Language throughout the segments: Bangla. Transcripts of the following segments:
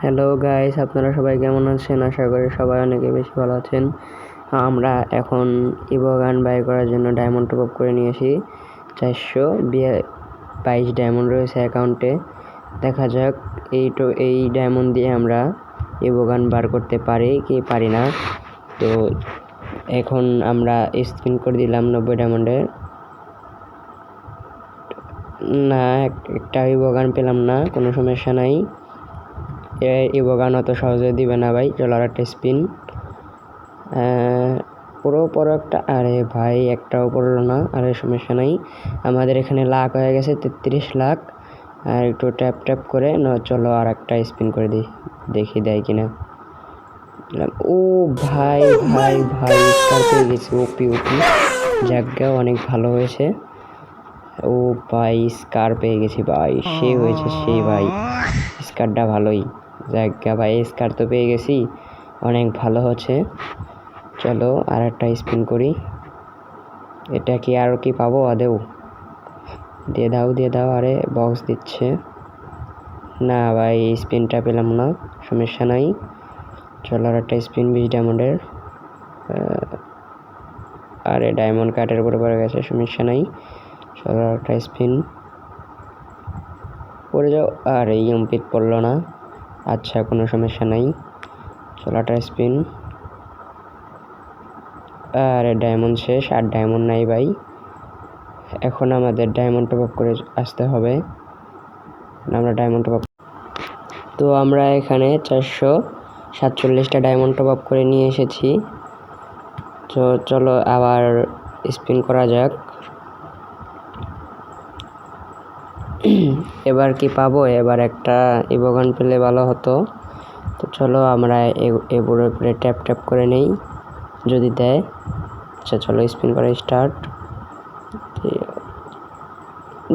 হ্যালো গাইস, আপনারা সবাই কেমন আছেন? আশা করি সবাই অনেকে বেশি ভালো আছেন। আমরা এখন ইবোগান বাই করার জন্য ডায়মন্ড টপ আপ করে নিয়েছি। 422 ডায়মন্ড রয়েছে অ্যাকাউন্টে। দেখা যাক এই ডায়মন্ড দিয়ে আমরা ইবোগান বার করতে পারি কি পারি না। তো এখন আমরা স্পিন করে দিলাম 90 ডায়মন্ডের। না, একটা ইবোগান পেলাম না, কোনো সমস্যা নাই। ইবোগান অত সহজে দিবে না ভাই। চলো আর একটা স্পিন। পুরো একটা, আরে ভাই একটাও পড়লো না। আরে সমস্যা নাই, আমাদের এখানে লাখ হয়ে গেছে 33 লাখ। আর একটু ট্যাপ ট্যাপ করে চলো আর একটা স্পিন করে দিই, দেখি দেয় কিনা। ও ভাই ভাই ভাই স্কার পেয়ে গেছি, ওপি। জায়গা অনেক ভালো হয়েছে। ও ভাই স্কার পেয়ে গেছি ভাই, সে হয়েছে সেই ভাই, স্কারটা ভালোই। জায়গা ভাই স্কার তো পেয়ে গেছি, অনেক ভালো হচ্ছে। চলো আর একটা স্পিন করি। এটা কি আর কি পাবো আদেও? দিয়ে দাও। আরে বক্স দিচ্ছে না ভাই, স্পিনটা পেলাম না, সমস্যা নাই। চলো আর একটা স্পিন 20 ডায়মন্ডের। আরে ডায়মন্ড কার্ডের উপরে পড়ে গেছে, সমস্যা নাই। চলো আর একটা স্পিন পড়ে যাও। আর এই এমপিট পড়লো না, আচ্ছা কোনো সমস্যা নাই। চলো একটা স্পিন। আরে ডায়মন্ড শেষ, আর ডায়মন্ড নাই ভাই। এখন আমাদের ডায়মন্ড টপ আপ করে আসতে হবে। আমরা ডায়মন্ড টপ আপ, তো আমরা এখানে 447টা ডায়মন্ড টপ আপ করে নিয়ে এসেছি। তো চলো আবার স্পিন করা যাক। এবার কি পাবো? এবার একটা ইবোগান পেলে ভালো হতো। তো চলো আমরা এবার উপরে ট্যাপ ট্যাপ করে নেই, যদি দেয়। আচ্ছা চলো স্পিন করা স্টার্ট।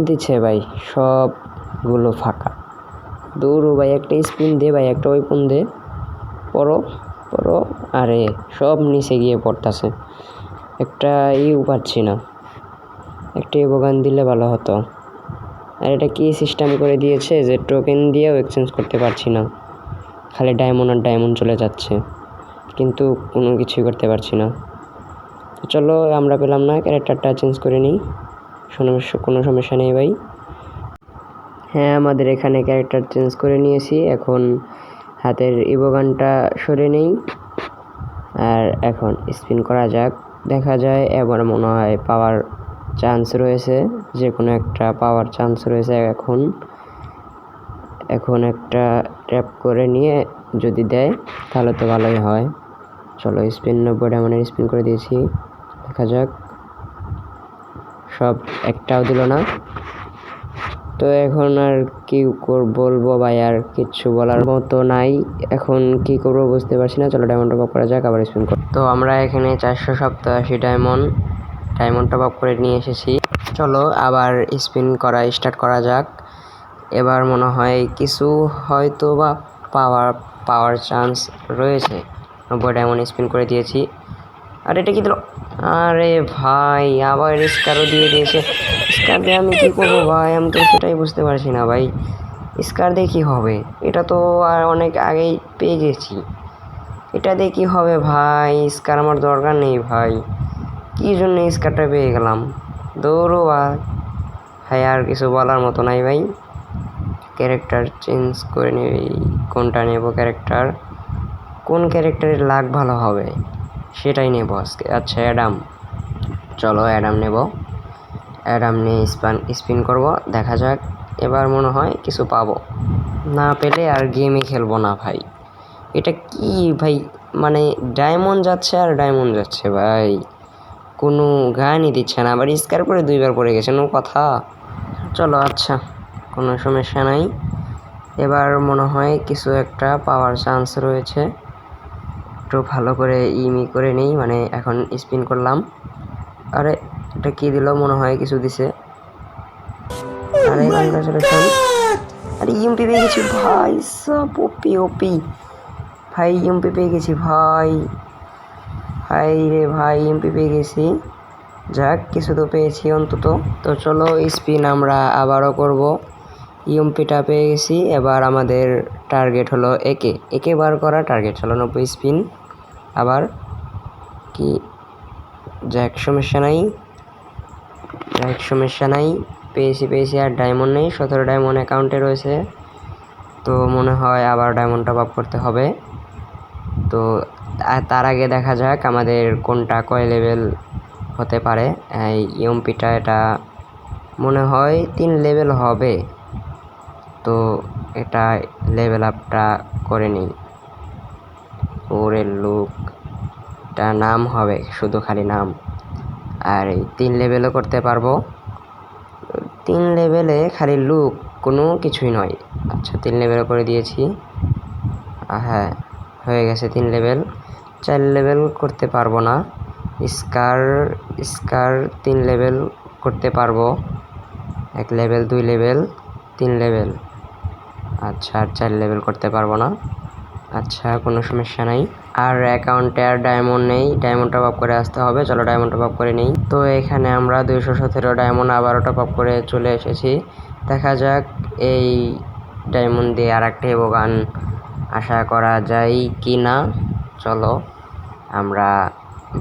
দিচ্ছে ভাই, সবগুলো ফাঁকা। দৌড়ো ভাই, একটা স্পিন দে ভাই, একটা ওয়েপন দে। পড়ো। আরে সব নিচে গিয়ে পড়তাছে, একটা পাচ্ছি না। একটা ইবোগান দিলে ভালো হতো। আর এটা কি সিস্টেম করে দিয়েছে যে টোকেন দিয়েও এক্সচেঞ্জ করতে পারছি না, খালি ডায়মন্ড আর ডায়মন্ড চলে যাচ্ছে, কিন্তু কোনো কিছুই করতে পারছি না। চলো আমরা পেলাম না, ক্যারেক্টারটা চেঞ্জ করে নিই। কোনো সমস্যা নেই ভাই। হ্যাঁ, আমাদের এখানে ক্যারেক্টার চেঞ্জ করে নিয়েছি। এখন হাতের ইবোগানটা সরে নেই, আর এখন স্পিন করা যাক। দেখা যায় এবার মনে হয় পাওয়ার চান্স রয়েছে, যে কোনো একটা পাওয়ার চান্স রয়েছে। এখন একটা ট্যাপ করে নিয়ে যদি দেয় তাহলে তো ভালোই হয়। চলো স্পিন 90 ডায়মন্ডের স্পিন করে দিয়েছি, দেখা যাক। সব একটাও দিল না। তো এখন আর কি বলবো ভাই, আর কিচ্ছু বলার মতো নাই। এখন কি করবো বুঝতে পারছি না। চলো ডায়মন্ড টপ আপ করা যাক, আবার স্পিন কর। তো আমরা এখানে 487 ডায়মন্ড টপ আপ করে নিয়ে এসেছি। চলো আবার স্পিন করা স্টার্ট করা যাক। এবার মনে হয় কিছু হয়তো বা পাওয়ার চান্স রয়েছে। 90 ডায়মন্ড স্পিন করে দিয়েছি। আর এটা কি দিল? আরে ভাই আবার স্কারও দিয়ে দিয়েছে। স্কার দিয়ে আমি কি করবো ভাই, আমি তো সেটাই বুঝতে পারছি না ভাই। স্কার দিয়ে কী হবে? এটা তো আর অনেক আগেই পেয়ে গেছি, এটা দিয়ে কী হবে ভাই? স্কার আমার দরকার নেই ভাই, কী জন্য স্কারটা পেয়ে গেলাম? দৌড়ো ভাই, আর কিছু বলার মতো নাই ভাই। ক্যারেক্টার চেঞ্জ করে নেই, কোনটা নেব ক্যারেক্টার? কোন ক্যারেক্টারের লাক ভালো হবে সেটাই নেব আজকে। আচ্ছা অ্যাডাম, চলো অ্যাডাম নেব। অ্যাডাম নিয়ে স্পিন করব, দেখা যাক। এবার মনে হয় কিছু পাবো, না পেলে আর গেমই খেলবো না ভাই। এটা কি ভাই, মানে ডায়মন্ড যাচ্ছে আর ডায়মন্ড যাচ্ছে ভাই, কোনো গানই দিচ্ছে না। আবার স্কার করে 2বার পড়ে গেছে, নো কথা। চলো আচ্ছা কোনো সমস্যা নাই। এবার মনে হয় কিছু একটা পাওয়ার চান্স রয়েছে, একটু ভালো করে করে নেই। মানে এখন স্পিন করলাম। আরে এটা কি দিল? মনে হয় কিছু দিছে। আরে কংগ্রাচুলেশন। আরে ইউএমপি পেয়ে গেছি ভাই, সব ওপি ভাই, ইউএমপি পেয়ে গেছি ভাই রে ভাই, ইউএমপি পেয়ে গেছি। যাক কিছু তো পেয়েছি অন্তত। তো চলো স্পিন আমরা আবারও করব। ইএমপিটা পেয়ে গেছি। এবার আমাদের টার্গেট হলো একে বার করা টার্গেট হলো 90 স্পিন। আবার কি যাক, সমস্যা নাই, পেয়েছি আর ডায়মন্ড নেই, 17 ডায়মন্ড অ্যাকাউন্টে রয়েছে। তো মনে হয় আবার ডায়মন্ড টপ আপ করতে হবে। তো তার আগে দেখা যাক আমাদের কোনটা কয় লেভেল হতে পারে। এই ইএমপিটা এটা মনে হয় 3 লেভেল হবে। তো এটা লেভেল আপটা করে নিই। ওরে লুকটা নাম হবে, শুধু খালি নাম। আর এই 3 লেভেলও করতে পারবো। 3 লেভেলে খালি লুক, কোনো কিছুই নয়। আচ্ছা 3 লেভেলও করে দিয়েছি। হ্যাঁ হয়ে গেছে 3 লেভেল। 4 লেভেল করতে পারবো না। স্কার 3 লেভেল করতে পারবো। 1 লেভেল, 2 লেভেল, 3 লেভেল। আচ্ছা আর 4 লেভেল করতে পারবো না। আচ্ছা কোনো সমস্যা নাই। আর অ্যাকাউন্টে আর ডায়মন্ড নেই, ডায়মন্ড টপ আপ করে আসতে হবে। চলো ডায়মন্ড টপ আপ করে নিই। তো এখানে আমরা 217 ডায়মন্ড আবারও টপ আপ করে চলে এসেছি। দেখা যাক এই ডায়মন্ড দিয়ে আর একটা গান আশা করা যায় কি না। চলো আমরা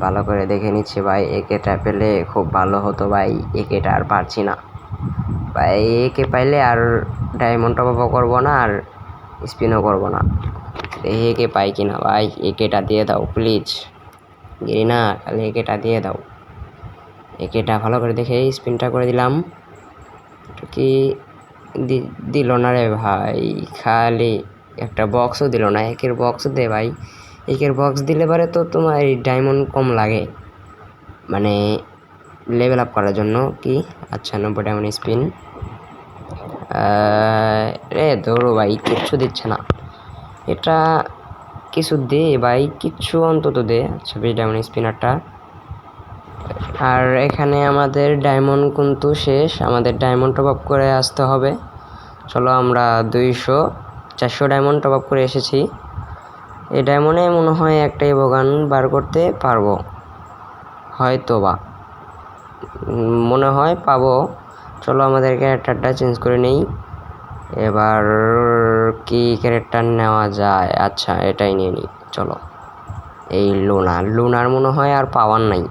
ভালো করে দেখে নিচ্ছি ভাই। একেটা পেলে খুব ভালো হতো ভাই, একেটা আর পারছি না ভাই। একে পাইলে আর ডায়মন্ড টপ আপও করবো না আর স্পিনও করবো না। একে পাই কিনা ভাই, একেটা দিয়ে দাও প্লিজ। না খালি একেটা দিয়ে দাও। একেটা ভালো করে দেখে স্পিনটা করে দিলাম। কি দিল না রে ভাই, খালি একটা বক্সও দিল না। একের বক্স দে ভাই, একের বক্স দিলে পারে তো তোমার এই ডায়মন্ড কম লাগে, মানে লেভেল আপ করার জন্য কি। আচ্ছা 90 ডায়মন্ড স্পিন। দৌড়ো ভাই, কিচ্ছু দিচ্ছে না। এটা কিছু দে ভাই, কিচ্ছু অন্তত দে। আচ্ছা 20 ডায়মন্ড স্পিনারটা। আর এখানে আমাদের ডায়মন্ড কিন্তু শেষ, আমাদের ডায়মন্ড টপ আপ করে আসতে হবে। চলো আমরা 400 ডায়মন্ড টপ আপ করে এসেছি। এই ডায়মন্ডে মনে হয় একটা ইভোগান বার করতে পারবো, হয়তো বা, মনে হয় পাবো। চলো আমাদের ক্যারেক্টারটা চেঞ্জ করে নেই। এবার কি ক্যারেক্টার নেওয়া যায়? আচ্ছা এটাই নিয়ে নিই। চলো এই লুনার মনে হয় আর পাওয়ার নাই,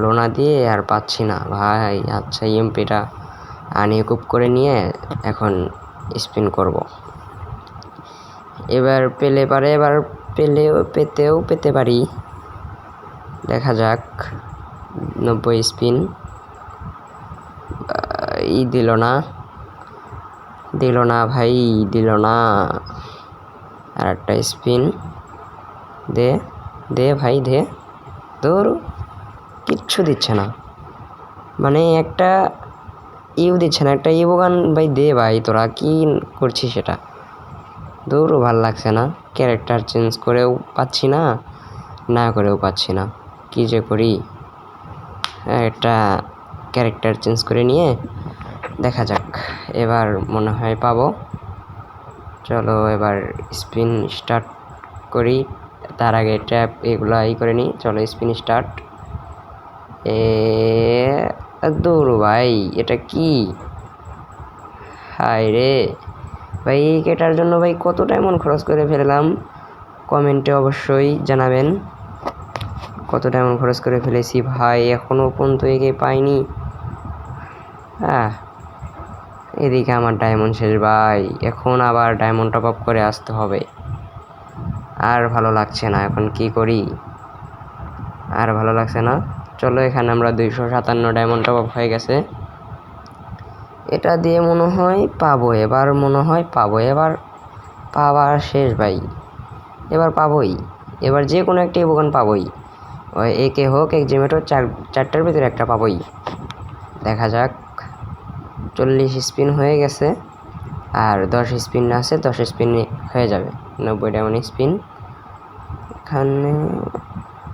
লোনা দিয়ে আর পাচ্ছি না ভাই। আচ্ছা ইএমপিটা আনইকুপ করে নিয়ে এখন স্পিন করব। এবার পেতেও পেতে পারি, দেখা যাক। 90 স্পিন, দিল না ভাই, দিল না। আর একটা স্পিন দে ভাই, দে। তোর কিচ্ছু দিচ্ছে না, মানে একটা দিচ্ছে না, একটা ইভোগান ভাই দে ভাই। তোরা কি করছিস সেটা? দৌড়ও ভাল লাগছে না, ক্যারেক্টার চেঞ্জ করেও পাচ্ছি না, না করেও পাচ্ছি না, কি যে করি। একটা ক্যারেক্টার চেঞ্জ করে নিয়ে দেখা যাক, এবার মনে হয় পাবো। চলো এবার স্পিন স্টার্ট করি। তার আগে ট্যাপ এগুলো করে নিই। চলো স্পিন স্টার্ট। দৌড়ো ভাই, এটা কি? হায় রে ভাই, এই কেটার জন্য ভাই কত ডায়মন্ড খরচ করে ফেললাম, কমেন্টে অবশ্যই জানাবেন কত ডায়মন্ড খরচ করে ফেলেছি ভাই। এখনও পর্যন্ত একে পাইনি। এদিকে আমার ডায়মন্ড শেষ ভাই, এখন আবার ডায়মন্ড টপ আপ করে আসতে হবে। আর ভালো লাগছে না, এখন কি করি, আর ভালো লাগছে না। চলো এখানে আমরা 257 ডায়মন্ড টপ আপ হয়ে গেছে। এটা দিয়ে মনে হয় পাবো, এবার মনে হয় পাবো। এবার পাওয়ার শেষ ভাই, এবার পাবোই। এবার যে কোনো একটা ইভোগান পাবোই, ওই একে হোক এক্সিমেট হোক, চারটার ভিতরে একটা পাবোই। দেখা যাক। 40 স্পিন হয়ে গেছে, আর 10 স্পিন আছে, 10 স্পিন হয়ে যাবে 90 ডায়মন্ড স্পিন।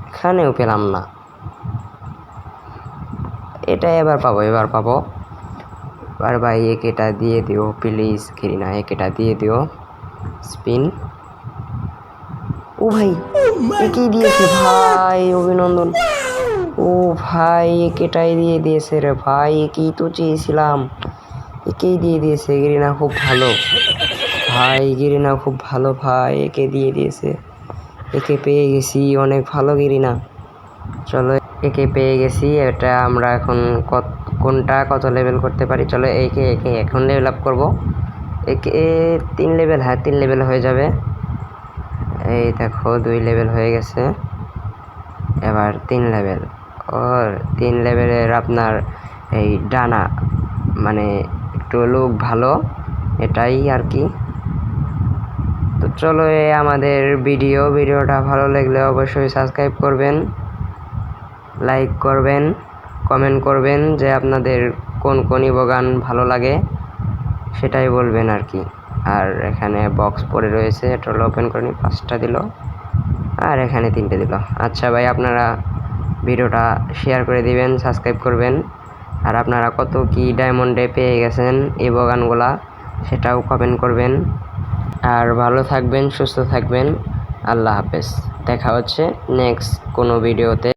এখানেও পেলাম না। এটা এবার পাবো। আর ভাই একেটা দিয়ে দিও প্লিজ, ঘিরিনা একেটা দিয়ে দিও। স্পিন। ও ভাই একেই দিয়েছে ভাই, অভিনন্দন। ও ভাই একেটাই দিয়ে দিয়েছে রে ভাই, একেই তো চেয়েছিলাম, একেই দিয়ে দিয়েছে। গিরিনা খুব ভালো ভাই, গিরিনা খুব ভালো ভাই, একে দিয়ে দিয়েছে। একে পেয়ে গেছি, অনেক ভালো গিরিনা। চলো একে পেয়ে গেছি। এটা আমরা এখন কোনটা কত লেভেল করতে পারি, চলো একে একে এখন লেভেল আপ করবো। একে 3 লেভেল, হ্যাঁ 3 লেভেল হয়ে যাবে। এই দেখো 2 লেভেল হয়ে গেছে, এবার 3 লেভেল। ওর 3 লেভেলের আপনার এই ডানা মানে একটু লুক ভালো, এটাই আর কি। তো চলো আমাদের ভিডিওটা ভালো লাগলে অবশ্যই সাবস্ক্রাইব করবেন, লাইক করবেন, কমেন্ট করবেন যে আপনাদের কোন কোন ইভো গান ভালো লাগে সেটাই বলবেন আর কি। আর এখানে বক্স পড়ে রয়েছে, এটা ওপেন করে নি, 5টা দিল আর এখানে 3টে দিল। আচ্ছা ভাই, আপনারা ভিডিওটা শেয়ার করে দিবেন, সাবস্ক্রাইব করবেন। আর আপনারা কত কি ডায়মন্ডে পেয়ে গেছেন ইভো গানগুলা সেটাও কমেন্ট করবেন। আর ভালো থাকবেন, সুস্থ থাকবেন। আল্লাহ হাফেজ, দেখা হচ্ছে নেক্সট কোনো ভিডিওতে।